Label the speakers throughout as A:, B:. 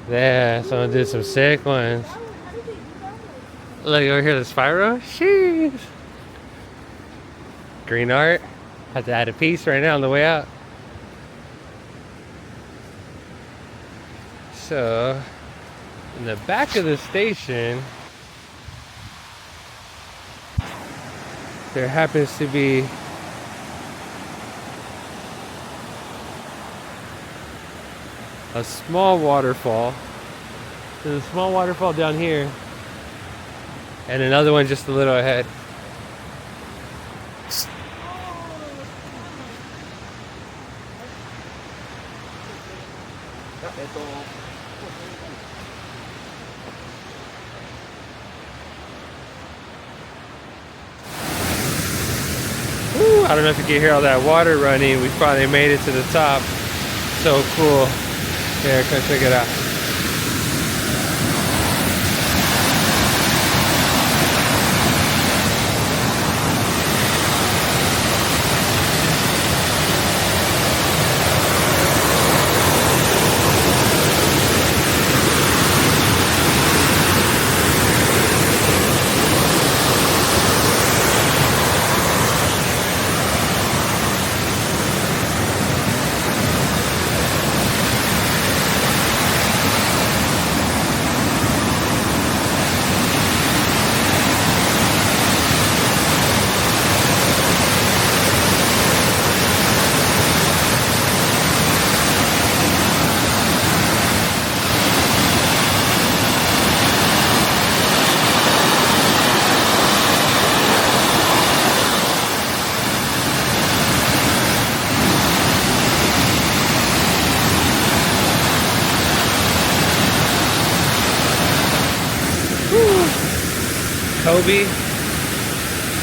A: Yeah, someone did some sick ones. Look over here, the Spyro. Jeez. Green art. Have to add a piece right now on the way out. So, in the back of the station, there happens to be a small waterfall. There's a small waterfall down here, and another one just a little ahead. Woo, I don't know if you can hear all that water running. We finally made it to the top. So cool. Here, come check it out.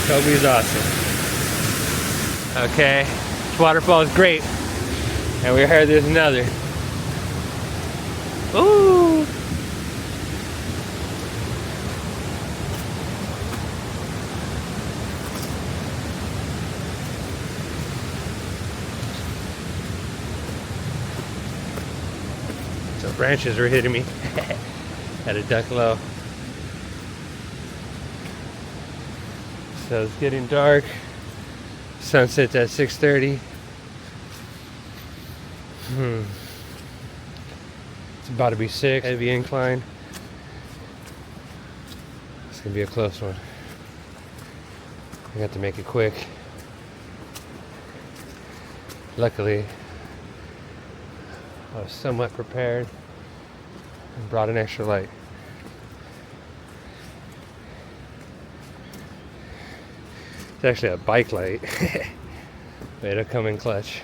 A: Kobe is awesome. Okay, this waterfall is great. And we heard there's another. Ooh! So branches were hitting me. Had to duck low. So it's getting dark. Sunset's at 6:30. It's about to be 6. Heavy incline. It's gonna be a close one. I got to make it quick. Luckily, I was somewhat prepared and brought an extra light. It's actually a bike light. But it'll come in clutch.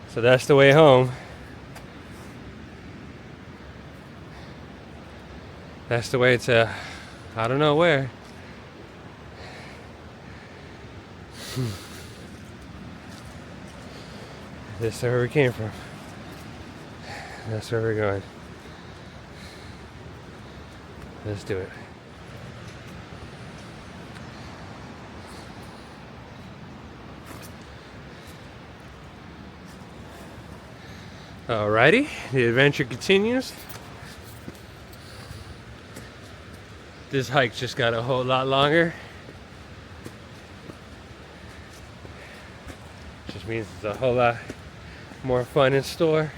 A: So that's the way home. That's the way to, I don't know where. This is where we came from. That's where we're going. Let's do it. Alrighty, the adventure continues. This hike just got a whole lot longer. Just means there's a whole lot more fun in store.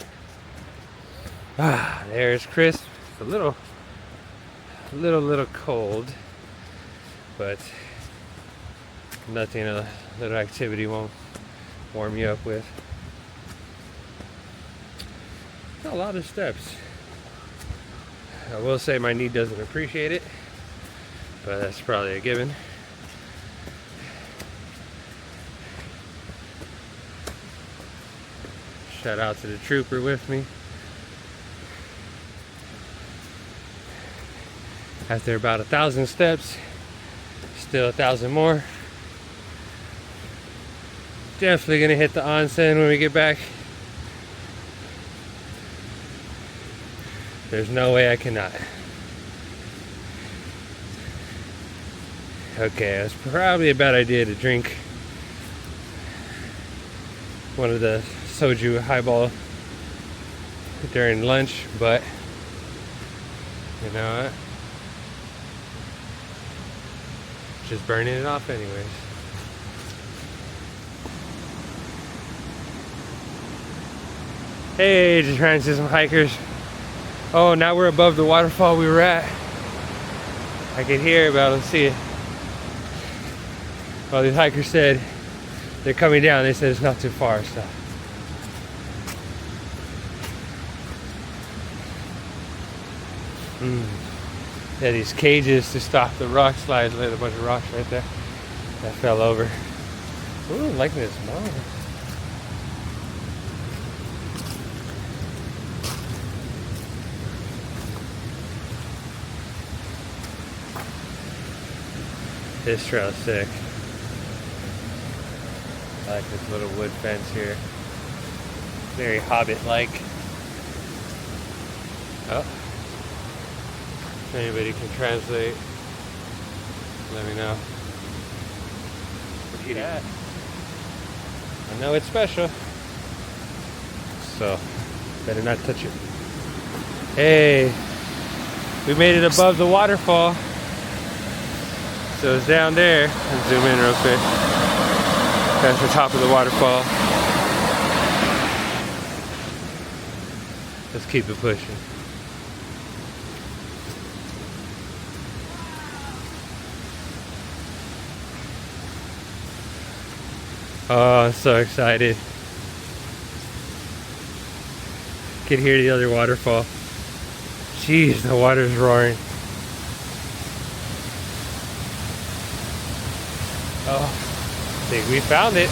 A: Ah, there's Chris. It's a little cold, but nothing a little activity won't warm you up with. A lot of steps. I will say my knee doesn't appreciate it, but that's probably a given. Shout out to the trooper with me. After about 1,000 steps, still 1,000 more. Definitely gonna hit the onsen when we get back. There's no way I cannot. Okay, it's probably a bad idea to drink one of the soju highball during lunch, but You know what? Just burning it off anyways. Hey, just trying to see some hikers. Oh, now we're above the waterfall we were at. I can hear it, but I don't see it. Well, these hikers said they're coming down. They said it's not too far, so. Yeah, these cages to stop the rock slides. There's a bunch of rocks right there that fell over. Ooh, I'm liking this mountain. This trail's sick. I like this little wood fence here. Very Hobbit-like. Oh. If anybody can translate, let me know. Yeah. I know it's special. So, better not touch it. Hey, we made it above the waterfall. So it's down there. I'll zoom in real quick. That's the top of the waterfall. Let's keep it pushing. Oh, I'm so excited. Can hear the other waterfall. Jeez, the water's roaring. Oh, I think we found it.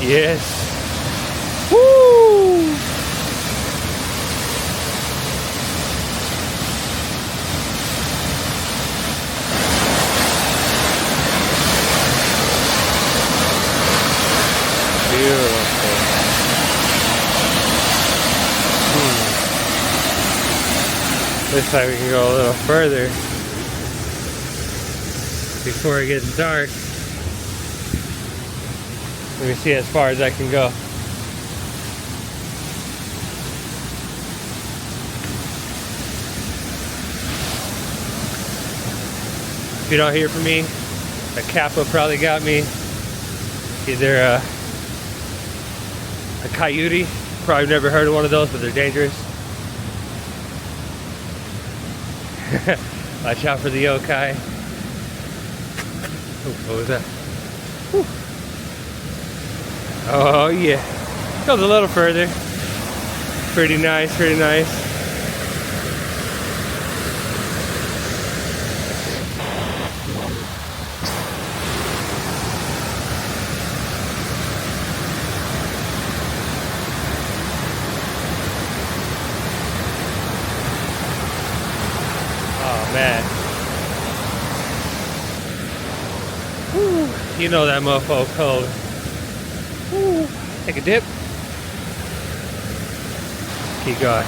A: Yes. Woo! Beautiful. Looks like we can go a little further before it gets dark. Let me see as far as I can go. If you don't hear from me, a Kappa probably got me. Either a coyote. Probably never heard of one of those, but they're dangerous. Watch out for the yokai. Oh, what was that? Whew. Oh yeah, goes a little further. Pretty nice, pretty nice. Oh man. Whew. You know that mofo cold. Ooh, take a dip. Keep going.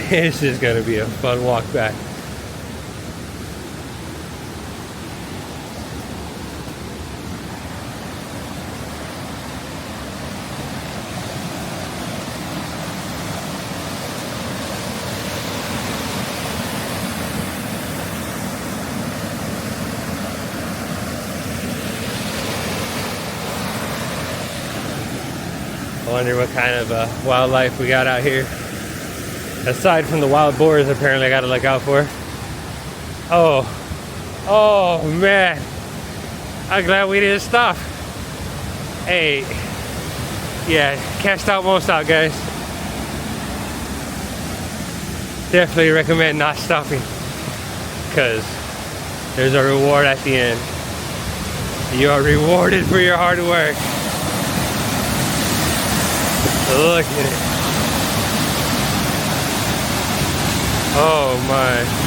A: This is gonna be a fun walk back. I wonder what kind of wildlife we got out here. Aside from the wild boars, apparently I gotta look out for. Oh man. I'm glad we didn't stop. Hey, yeah, can't stop, won't stop, guys. Definitely recommend not stopping, because there's a reward at the end. You are rewarded for your hard work. Look at it. Oh my.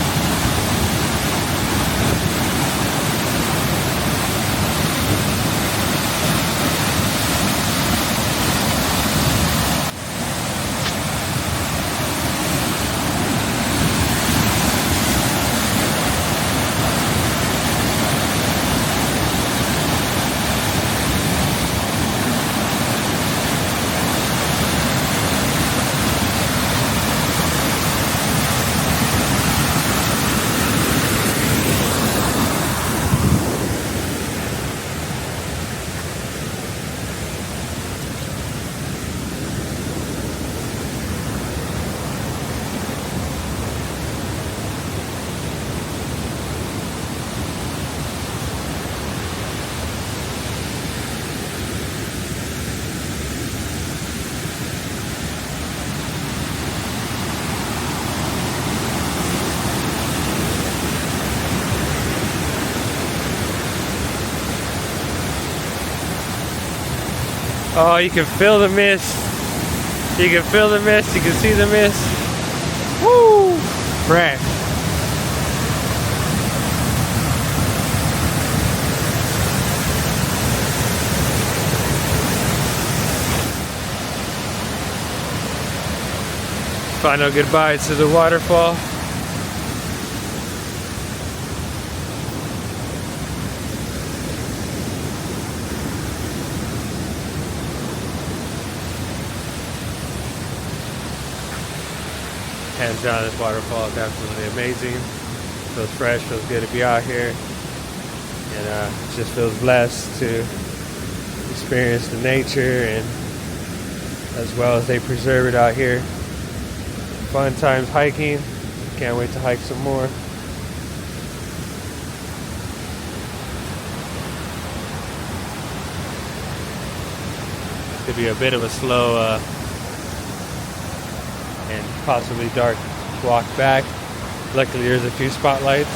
A: Oh, you can feel the mist. You can feel the mist. You can see the mist. Woo! Right. Final goodbye to the waterfall. Hands down, this waterfall is absolutely amazing. Feels fresh, feels good to be out here. And just feels blessed to experience the nature, and as well as they preserve it out here. Fun times hiking. Can't wait to hike some more. Could be a bit of a slow and possibly dark walk back. Luckily there's a few spotlights.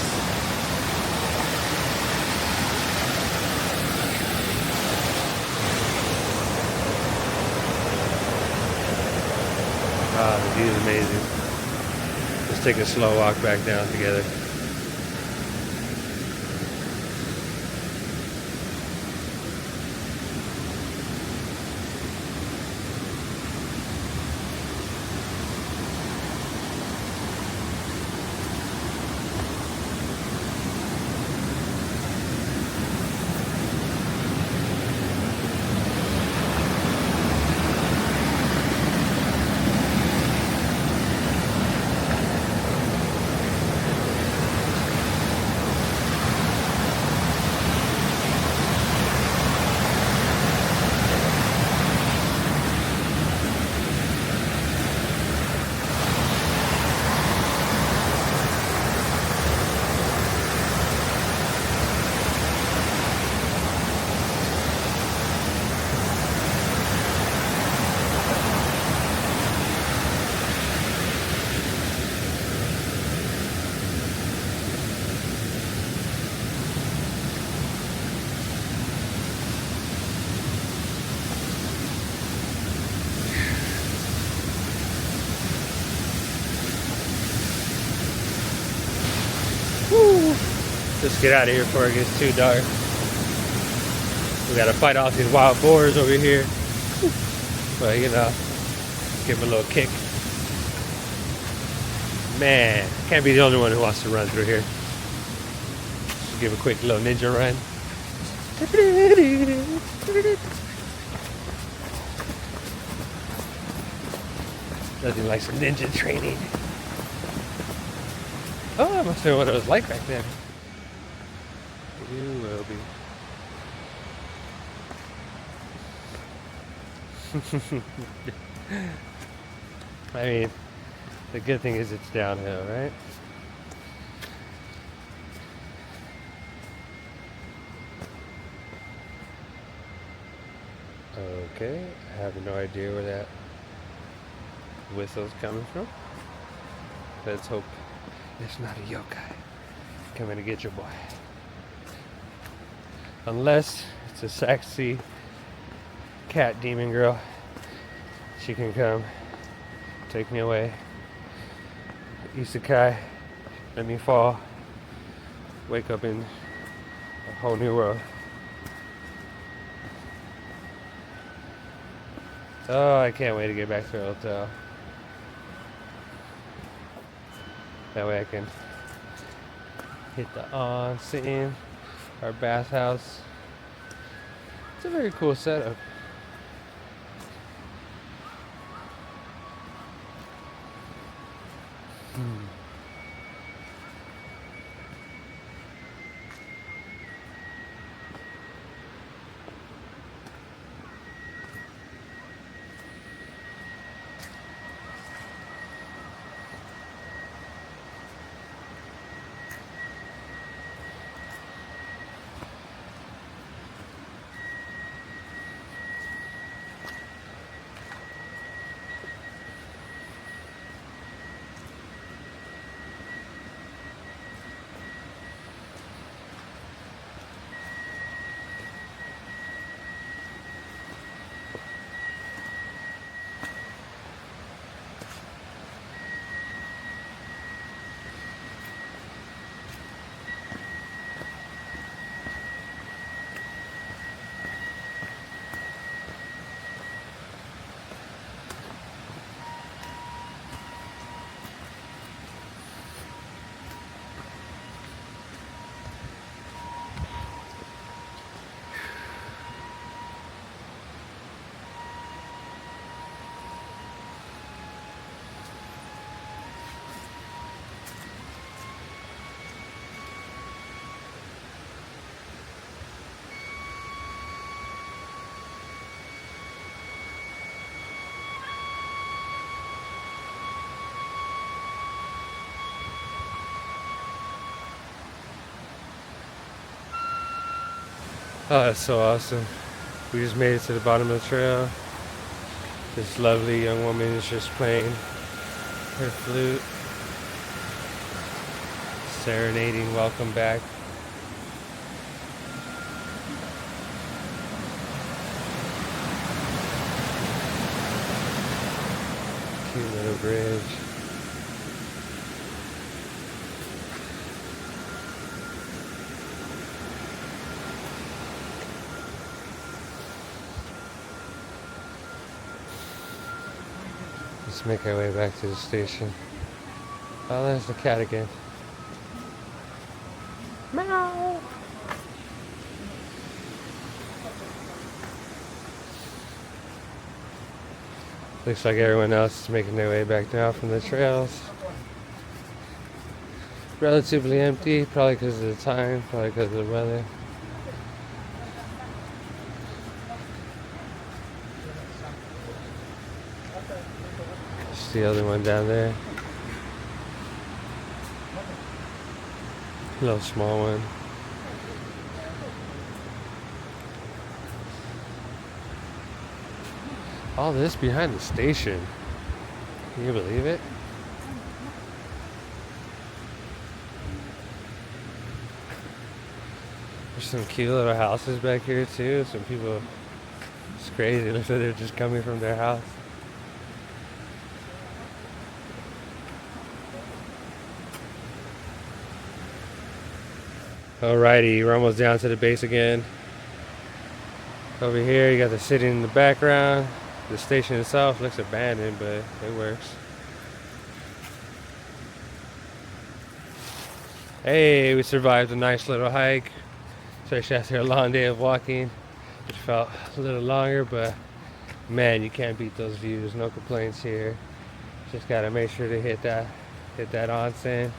A: Ah, the view is amazing. Let's take a slow walk back down together. Let's get out of here before it gets too dark. We gotta fight off these wild boars over here. But you know, give them a little kick. Man, can't be the only one who wants to run through here. Just give a quick little ninja run. Nothing like some ninja training. Oh, I must know what it was like back then. You will be. I mean, the good thing is it's downhill, right? Okay, I have no idea where that whistle's coming from. Let's hope it's not a yokai coming to get your boy. Unless it's a sexy cat demon girl. She can come take me away. Isekai, let me fall. Wake up in a whole new world. Oh, I can't wait to get back to the hotel. That way I can hit the onsen, our bathhouse. It's a very cool setup. Oh, that's so awesome. We just made it to the bottom of the trail. This lovely young woman is just playing her flute, serenading welcome back. Cute little bridge. Let's make our way back to the station. Oh, there's the cat again. Meow. Looks like everyone else is making their way back down from the trails. Relatively empty, probably because of the time, probably because of the weather. Just the other one down there. A little small one. All this behind the station. Can you believe it? There's some cute little houses back here too. Some people, it's crazy. It looks like they're just coming from their house. Alrighty, we're almost down to the base again. Over here you got the city in the background. The station itself looks abandoned, but it works. Hey, we survived a nice little hike, especially after a long day of walking. It felt a little longer, but man, you can't beat those views. No complaints here. Just gotta make sure to hit that onsen.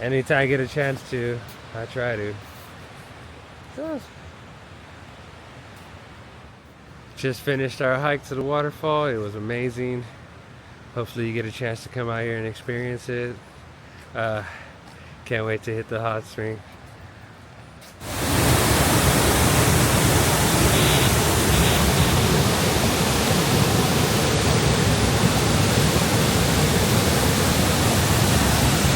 A: Anytime I get a chance to, I try to. Just finished our hike to the waterfall. It was amazing. Hopefully you get a chance to come out here and experience it. Can't wait to hit the hot spring.